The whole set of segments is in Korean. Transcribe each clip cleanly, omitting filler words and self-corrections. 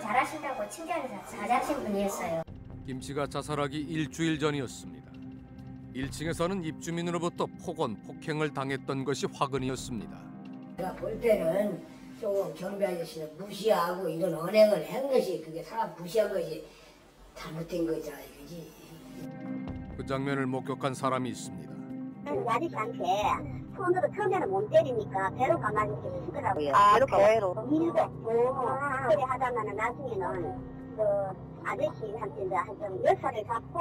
잘하신다고 칭찬해서 잘하신 분이었어요. 김 씨가 자살하기 일주일 전이었습니다. 1층에서는 입주민으로부터 폭언, 폭행을 당했던 것이 화근이었습니다. 제가 볼 때는 조금 경비 아저씨는 무시하고 이런 언행을 한 것이 그게 사람 무시한 것이 잘못된 거잖아 이거지. 그 장면을 목격한 사람이 있습니다. 아저씨한테 손으로 처음에는 못 때리니까 배로 가만히 이렇게 치더라고요. 배로? 밀고 그래 하다가는 나중에는 그 아저씨한테 이제 한 멱살을 잡고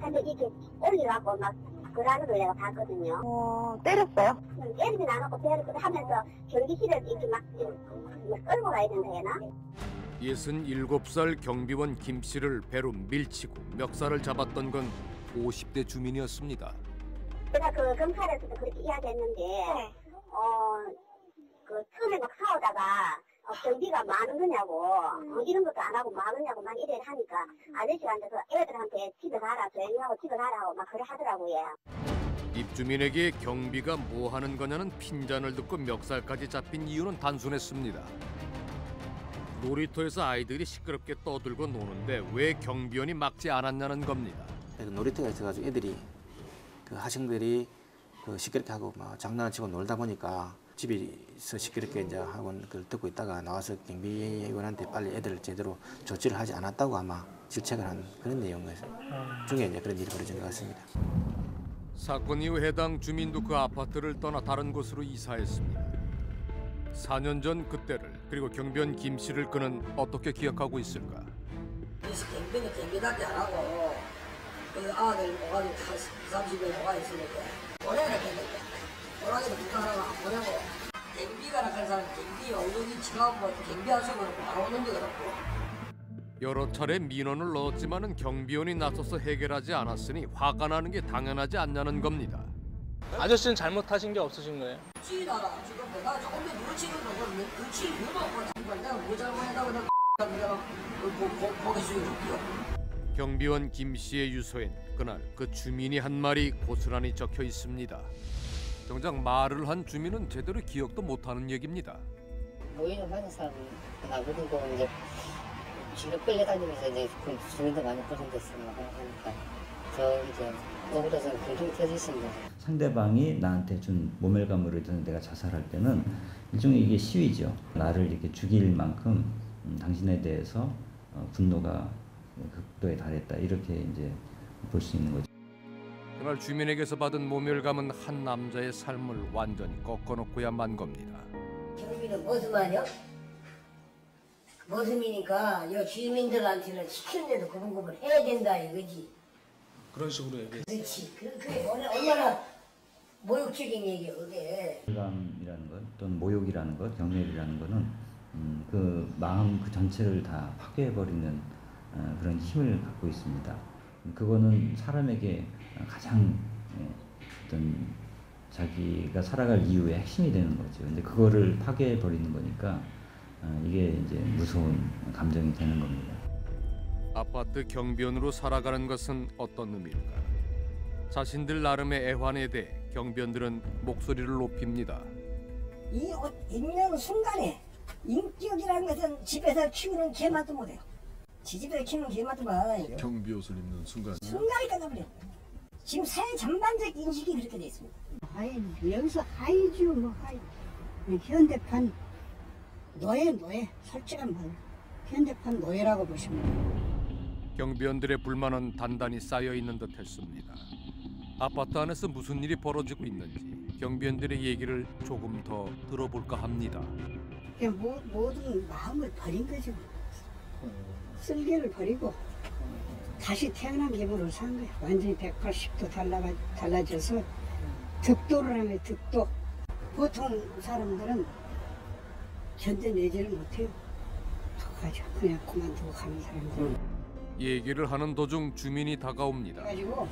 한테 이렇게 올려갖고 막 그러는 걸 내가 봤거든요. 때렸어요? 때리진 않았고 배를 하면서 경기실에 이렇게 막 끌고 가야 된다 해나? 67살 경비원 김 씨를 배로 밀치고 멱살을 잡았던 건 50대 주민이었습니다. 제가 그 검찰에서도 그렇게 이야기했는데 그 처음에 막 싸우다가 경비가 많은 거냐고 이런 것도 안 하고 많으냐고 막 이래 하니까 아저씨한테서 애들한테 집에 가라 조용히 하고 집에 가라고 막 그래 하더라고요. 입주민에게 경비가 뭐 하는 거냐는 핀잔을 듣고 멱살까지 잡힌 이유는 단순했습니다. 놀이터에서 아이들이 시끄럽게 떠들고 노는데 왜 경비원이 막지 않았냐는 겁니다. 놀이터가 있어가지고 애들이 그 학생들이 그 시끄럽게 하고 막 장난을 치고 놀다 보니까 집에서 시끄럽게 이제 하고 그걸 듣고 있다가 나와서 경비원한테 빨리 애들을 제대로 조치를 하지 않았다고 아마 질책을 한 그런 내용 중에 이제 그런 일이 벌어진 것 같습니다. 사건 이후 해당 주민도 그 아파트를 떠나 다른 곳으로 이사했습니다. 4년 전 그때를 그리고 경비원 김 씨를 그는 어떻게 기억하고 있을까? 경비는 경비답게 안 하고 그 아들 오가지고 30명 오가 있으니까 보내라 했는데 오라기도 부탁하라고 안 보내고 경비가 나간 사람 경비 엉덩이 치가고 경비 안 쓰고 바로 오는데 그렇고 여러 차례 민원을 넣었지만은 경비원이 나서서 해결하지 않았으니 화가 나는 게 당연하지 않냐는 겁니다. 아저씨는 잘못하신 게 없으신 거예요? 지나라 지금 내가 조금 더 누르치는 거는 그치 이유도 없고 내가 뭐 잘못했다고 내가 보겠어요. 경비원 김 씨의 유서엔 그날 그 주민이 한 말이 고스란히 적혀 있습니다. 정작 말을 한 주민은 제대로 기억도 못하는 얘기입니다. 모이는 많은 사람이 나거든 거 이제 뒤로 끌려다니면서 이제 그 주민도 많이 포진됐으니까 하니까 저 이제 억울해서 공통이 터지신 거죠. 상대방이 나한테 준 모멸감으로 인해서 내가 자살할 때는 일종의 이게 시위죠. 나를 이렇게 죽일 만큼 당신에 대해서 분노가 극도에 달했다 이렇게 이제 볼 수 있는 거죠. 그날 주민에게서 받은 모멸감은 한 남자의 삶을 완전히 꺾어놓고야 만 겁니다. 경비는 무슨 말이야? 무슨이니까 이 주민들한테는 시키는데도 구분구분 해야 된다 이거지. 그런 식으로 얘기했어요. 그렇지. 그게 얼마나 모욕적인 얘기야 그게. 모멸감이라는 것 또는 모욕이라는 것, 경멸이라는 것은 그 마음 그 전체를 다 파괴해버리는 그런 힘을 갖고 있습니다. 그거는 사람에게 가장 어떤 자기가 살아갈 이유의 핵심이 되는 거죠. 근데 그거를 파괴해버리는 거니까 이게 이제 무서운 감정이 되는 겁니다. 아파트 경비원으로 살아가는 것은 어떤 의미일까? 자신들 나름의 애환에 대해 경비원들은 목소리를 높입니다. 이 있는 순간에 인격이라는 것은 집에서 키우는 개만도 못해요. 지집에서 키우는 개만도 못. 경비 옷을 입는 순간. 순간이 끝나버려. 지금 사회 전반적 인식이 그렇게 돼 있습니다. 여기서 하이죠 뭐 하이. 현대판 노예 솔직한 말. 현대판 노예라고 보시면 돼요. 경비원들의 불만은 단단히 쌓여 있는 듯했습니다. 아파트 안에서 무슨 일이 벌어지고 있는지 경비원들의 얘기를 조금 더 들어볼까 합니다. 모든 마음을 버린 거죠. 쓸개를 버리고 다시 태어난 기분으로 산 거예요. 완전히 180도 달라져서 득도를 하면 득도. 보통 사람들은 견뎌내지를 못해요. 가죠. 그냥 그만두고 가는 사람들. 얘기를 하는 도중 주민이 다가옵니다. 가지고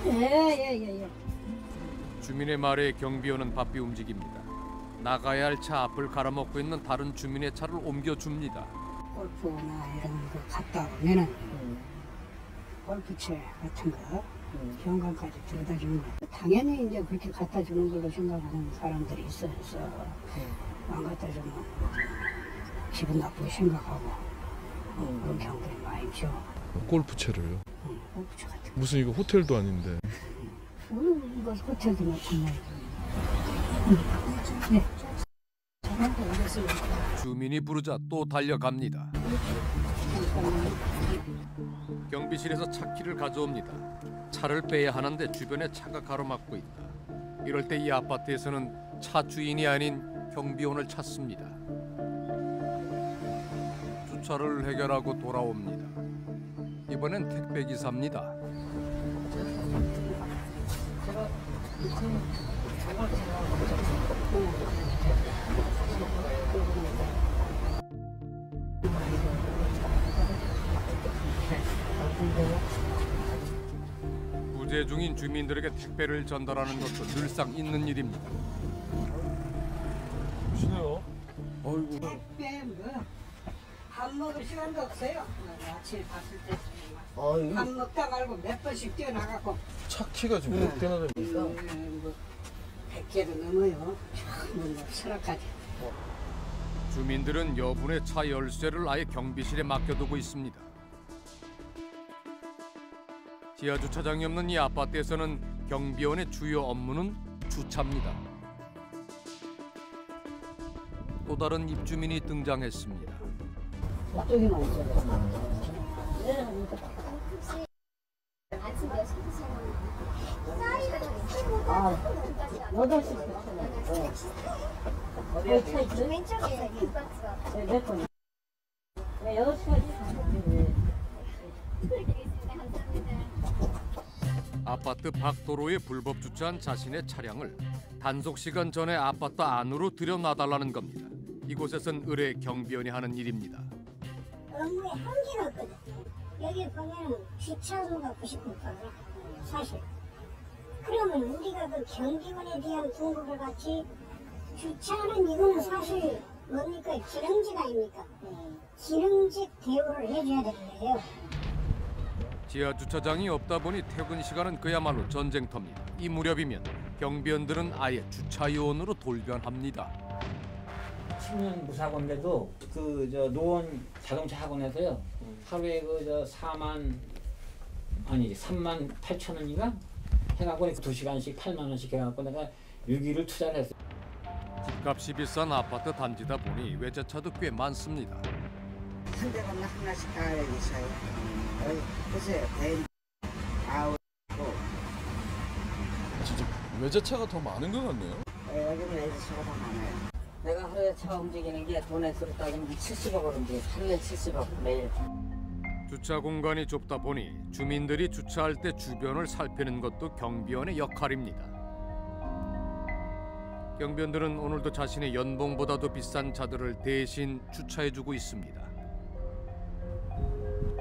예. 주민의 말에 경비원은 바삐 움직입니다. 나가야 할 차 앞을 갈아먹고 있는 다른 주민의 차를 옮겨줍니다. 골프나 이런 거 갔다 오면은 골프채 같은 거 현관까지 들여다 주는 거. 당연히 이제 그렇게 갖다 주는 걸로 생각하는 사람들이 있어서 안 갖다 주면 기분 나쁘게 생각하고 그런 사람들이 많이 있죠. 골프채를요? 골프채 같은 거. 무슨 이거 호텔도 아닌데. 이거 호텔도 정말. 네. 주민이 부르자 또 달려갑니다. 경비실에서 차 키를 가져옵니다. 차를 빼야 하는데 주변에 차가 가로막고 있다. 이럴 때 이 아파트에서는 차 주인이 아닌 경비원을 찾습니다. 주차를 해결하고 돌아옵니다. 이번엔 택배 기사입니다. 부재 중인 주민들에게 택배를 전달하는 것도 늘상 있는 일입니다. 보시네요. 택배 밥 먹을 시간도 없어요. 아침에 봤을 때. 밥 먹다 말고 몇 번씩 뛰어나가고. 차 키가 지금 몇 대나 됩니까? 100개도 넘어요. 뭐 설악까지. 주민들은 여분의 차 열쇠를 아예 경비실에 맡겨두고 있습니다. 지하 주차장이 없는 이 아파트에서는 경비원의 주요 업무는 주차입니다. 또 다른 입주민이 등장했습니다. 저쪽에만 있어요. 아침 6시 아, 8시. 왼쪽에 몇 번? 6시까지. 아파트 밖도로에 불법 주차한 자신의 차량을 단속 시간 전에 아파트 안으로 들여놔달라는 겁니다. 이곳에선 의뢰 경비원이 하는 일입니다. 업무에 한계가 없거든. 여기 보면 주차소가 90%거든, 사실. 그러면 우리가 그 경비원에 대한 분급을 받지, 주차는 이거는 사실 뭡니까? 기능직 아닙니까? 기능직 대우를 해줘야 되는 거예요. 지하 주차장이 없다 보니 퇴근 시간은 그야말로 전쟁터입니다. 이 무렵이면 경비원들은 아예 주차 요원으로 돌변합니다. 10년 무사고인데도 그 저 노원 자동차 학원에서요 하루에 그 3만 8천 원인가 해갖고 2시간씩 8만 원씩 해갖고 내가 6일을 투자를 했어요. 집값이 비싼 아파트 단지다 보니 외제차도 꽤 많습니다. 한 대 건너 하나씩 다 있어요. 보세요. 진짜 외제차가 더 많은 것 같네요. 여기는 외제차가 더 많아요. 내가 하루에 차 움직이는 게 돈의 수로 따지면 70억을 움직여. 하루에 70억 매일. 주차 공간이 좁다 보니 주민들이 주차할 때 주변을 살피는 것도 경비원의 역할입니다. 경비원들은 오늘도 자신의 연봉보다도 비싼 차들을 대신 주차해주고 있습니다.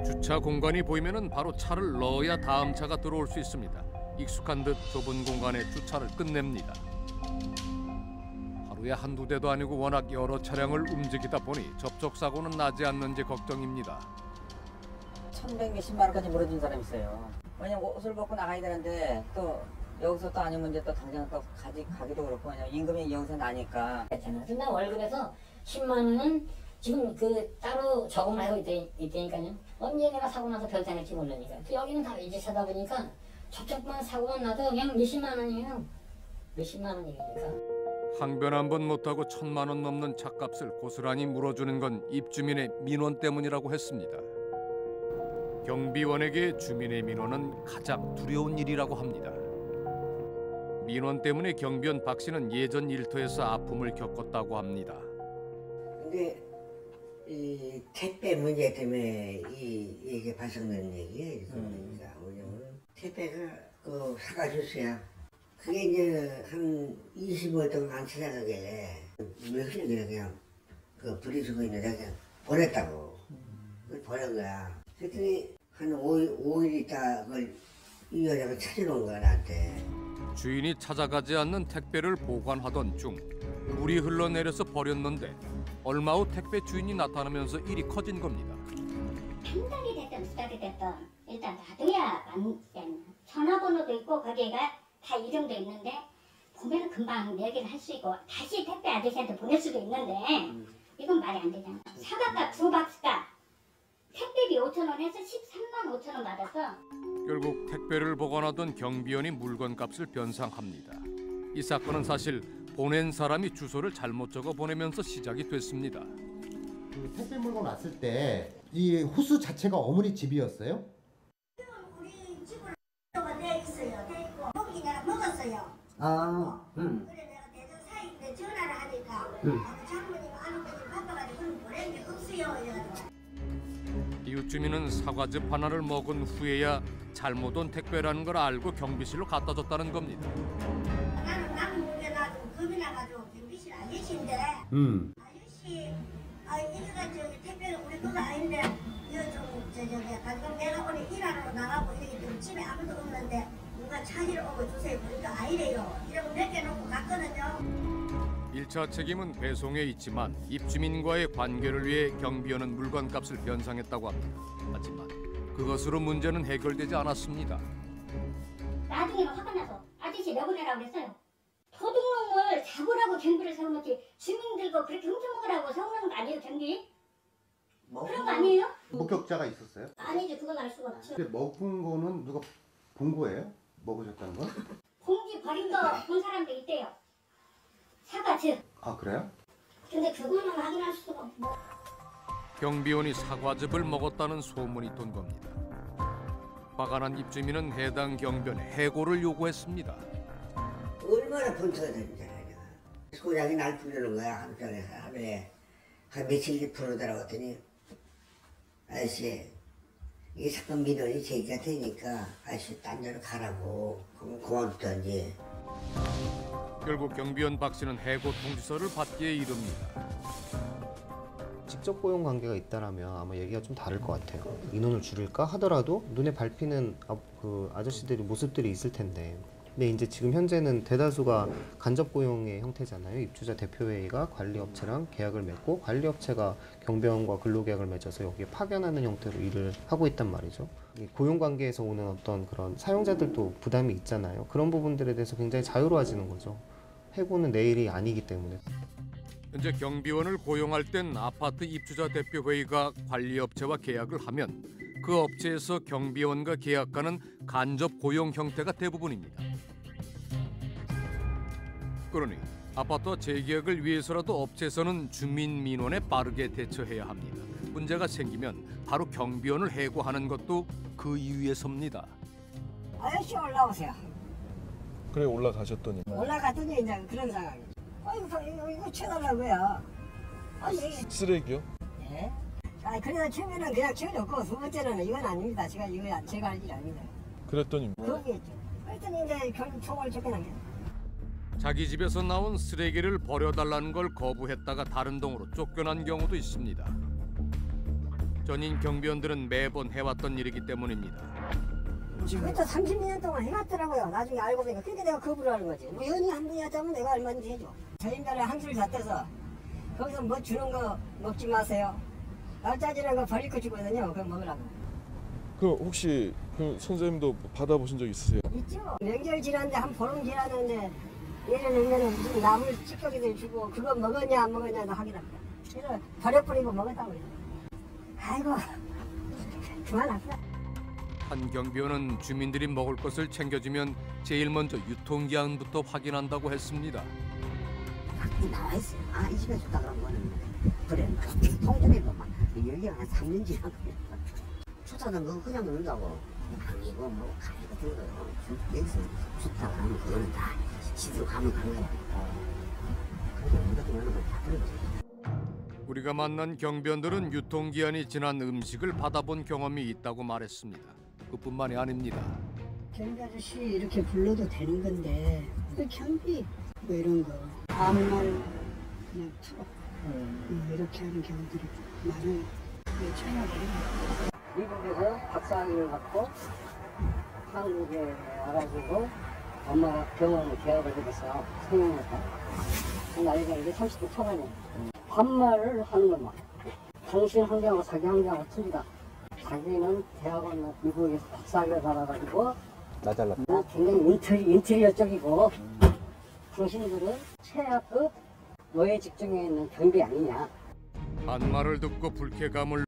주차 공간이 보이면 바로 차를 넣어야 다음 차가 들어올 수 있습니다. 익숙한 듯 좁은 공간에 주차를 끝냅니다. 하루에 한두 대도 아니고 워낙 여러 차량을 움직이다 보니 접촉사고는 나지 않는지 걱정입니다. 1,100몇십만 원까지 물어준 사람이 있어요. 왜냐면 옷을 벗고 나가야 되는데 또 여기서 또 아니면 이제 또 당장 또 가기도 그렇고 왜냐면 임금이 여기서 나니까. 근데 월급에서 10만 원은 지금 그 따로 저금을 하고 있다니까요. 언제 내가 사고 나서 변상할지 모르니까. 여기는 다 외제차다 보니까 접촉만 사고만 나도 그냥 몇십만 원이에요. 몇십만 원이니까. 항변 한 번 못하고 1,000만 원 넘는 차값을 고스란히 물어주는 건 입주민의 민원 때문이라고 했습니다. 경비원에게 주민의 민원은 가장 두려운 일이라고 합니다. 민원 때문에 경비원 박 씨는 예전 일터에서 아픔을 겪었다고 합니다. 근데 이 택배 문제 때문에 이게 발생된 얘기예요. 왜냐면 택배가 그 사과주스야. 그게 이제 한 25일 동안 안 찾아가길래 며칠 그냥 그 분리수거 있는데 그냥 보냈다고. 그걸 보낸 거야. 그랬더니 한 5일 있다 그걸 이 여자가 찾아놓은 거야 나한테. 주인이 찾아가지 않는 택배를 보관하던 중 물이 흘러내려서 버렸는데 얼마 후 택배 주인이 나타나면서 일이 커진 겁니다. 한 달이 됐든 두 달이 됐든 일단 놔둬야 전화번호도 있고 거기가 다 이름도 있는데 보면 금방 얘기를 할 수 있고 다시 택배 아저씨한테 보낼 수도 있는데 이건 말이 안 되잖아. 사과값 2박스값 택배비 5,000원에서 13만 5천 원 받아서 결국 택배를 보관하던 경비원이 물건값을 변상합니다. 이 사건은 사실 보낸 사람이 주소를 잘못 적어 보내면서 시작이 됐습니다. 그 택배 물건 왔을 때 이 호수 자체가 어머니 집이었어요? 우리 집으로 돼 있어요. 돼 있고 고기 내가 먹었어요. 그래 내가 대전 사이인데 전화를 하니까 장모님 아버님 바빠가지고 그럼 보낸 게 없어요. 이래가지고. 이웃 주민은 사과즙 하나를 먹은 후에야 잘못 온 택배라는 걸 알고 경비실로 갖다 줬다는 겁니다. 나는 남 문제 나가지고 겁이 나가지고 경비실 아저씨인데 아저씨 이거가 저기 택배가 우리 그거 아닌데 이거 좀 저기 방금 내가 오늘 일하러 나가고 이렇게 좀 집에 아무도 없는데 누가 찾으러 오고 주세요. 그러니까 아니래요. 이러고 몇 개 놓고 갔거든요. 1차 책임은 배송에 있지만 입주민과의 관계를 위해 경비원은 물건값을 변상했다고 합니다. 하지만 그것으로 문제는 해결되지 않았습니다. 나중에는 화가 나서 아저씨 내보내라고 그랬어요. 도둑놈을 잡으라고 경비를 세워놓지 주민들도 그렇게 훔쳐먹으라고 세워놓는 거 아니에요 경비? 그런 거 아니에요? 목격자가 있었어요? 아니죠. 그건 알 수가 없죠. 근데 먹은 거는 누가 본 거예요? 먹으셨다는 건? 공기 버린 거 본 사람도 있대요. 사과즙. 아 그래요? 근데 그거는 확인할 수가 없고. 경비원이 사과즙을 먹었다는 소문이 돈 겁니다. 화가 난 입주민은 해당 경비원에 해고를 요구했습니다. 얼마나 번쩍이 되는지 알아요. 소장이 날 부르는 거야. 하루에 한 며칠 부르더라고 했더니 아저씨 이 사건 민원이 제기가 되니까 아저씨 딴 데로 가라고 그럼 고맙던지. 결국 경비원 박 씨는 해고 통지서를 받기에 이릅니다. 직접 고용 관계가 있다라면 아마 얘기가 좀 다를 것 같아요. 인원을 줄일까 하더라도 눈에 밟히는 그 아저씨들이 모습들이 있을 텐데. 근데 이제 지금 현재는 대다수가 간접 고용의 형태잖아요. 입주자 대표회의가 관리업체랑 계약을 맺고 관리업체가 경비원과 근로계약을 맺어서 여기에 파견하는 형태로 일을 하고 있단 말이죠. 고용 관계에서 오는 어떤 그런 사용자들도 부담이 있잖아요. 그런 부분들에 대해서 굉장히 자유로워지는 거죠. 해고는 내일이 아니기 때문에. 현재 경비원을 고용할 땐 아파트 입주자 대표회의가 관리업체와 계약을 하면 그 업체에서 경비원과 계약하는 간접 고용 형태가 대부분입니다. 그러니 아파트와 재계약을 위해서라도 업체에서는 주민 민원에 빠르게 대처해야 합니다. 문제가 생기면 바로 경비원을 해고하는 것도 그 이유에서입니다. 아저씨 올라오세요. 그래 올라가셨더니. 올라갔더니 이제 그런 상황이죠. 이거 쳐달라고요. 쓰레기요? 예. 그래서 처음에는 그냥 쳐줬고 두 번째는 이건 아닙니다. 제가 할 일 아닙니다. 그랬더니 그러겠죠. 그랬더니 이제 결국 총을 쫓겨난 거예요. 자기 집에서 나온 쓰레기를 버려달라는 걸 거부했다가 다른 동으로 쫓겨난 경우도 있습니다. 전임 경비원들은 매번 해왔던 일이기 때문입니다. 지금부터 30년 동안 해왔더라고요. 나중에 알고 보니까 그게 내가 거부를 하는 거지. 우연히 한 분이 하자면 내가 얼마든지 해줘. 저 인간에 한술 다 떼서 거기서 뭐 주는 거 먹지 마세요. 날짜지는 거 버릴 거 주거든요. 그거 먹으라고. 그 혹시 그 선생님도 받아보신 적 있으세요? 있죠. 명절 지났는데 한 보름 지났는데 예를 들면 무슨 나물 찌꺼기들 주고 그거 먹었냐 안 먹었냐 나 확인합니다. 그래서 버려버리고 먹었다고 해요. 아이고 그만합시다. 한 경비원은 주민들이 먹을 것을 챙겨주면 제일 먼저 유통기한부터 확인한다고 했습니다. 나와 있어요. 이 집에 줬다 그런 거는 그래 통전에 보면 여기가 한 3년 지난 거예요. 주차는 거 그냥 넣는다고 아니고 뭐 가위가 들어요. 여기서 좋다고 하면 그거는 다 시대로 가면 간 거야. 그래서 우리가 그런 걸다 들었지. 우리가 만난 경비원들은 유통기한이 지난 음식을 받아본 경험이 있다고 말했습니다. 그뿐만이 아닙니다. 경비 아저씨 이렇게 불러도 되는 건데 그 경비 뭐 이런 거 아무 말 그냥 풀어 이렇게 하는 경우들이 많아요. 미국에서 박사학위를 받고 한국에 와가지고 엄마가 병원에 계약을 해서 성형외과 나이가 이제 30대 초반이에요. 반말을 하는 것만 당신 환경하고 자기 환경하고 틀리다. 자기는 대학원 미국에서 박사학위를 받아가지고 나 잘났다. 굉장히 인테리어 쪽이고 당신들은 최악급 노예 직종에 있는 경비 아니냐. 한 말을 듣고 불쾌감을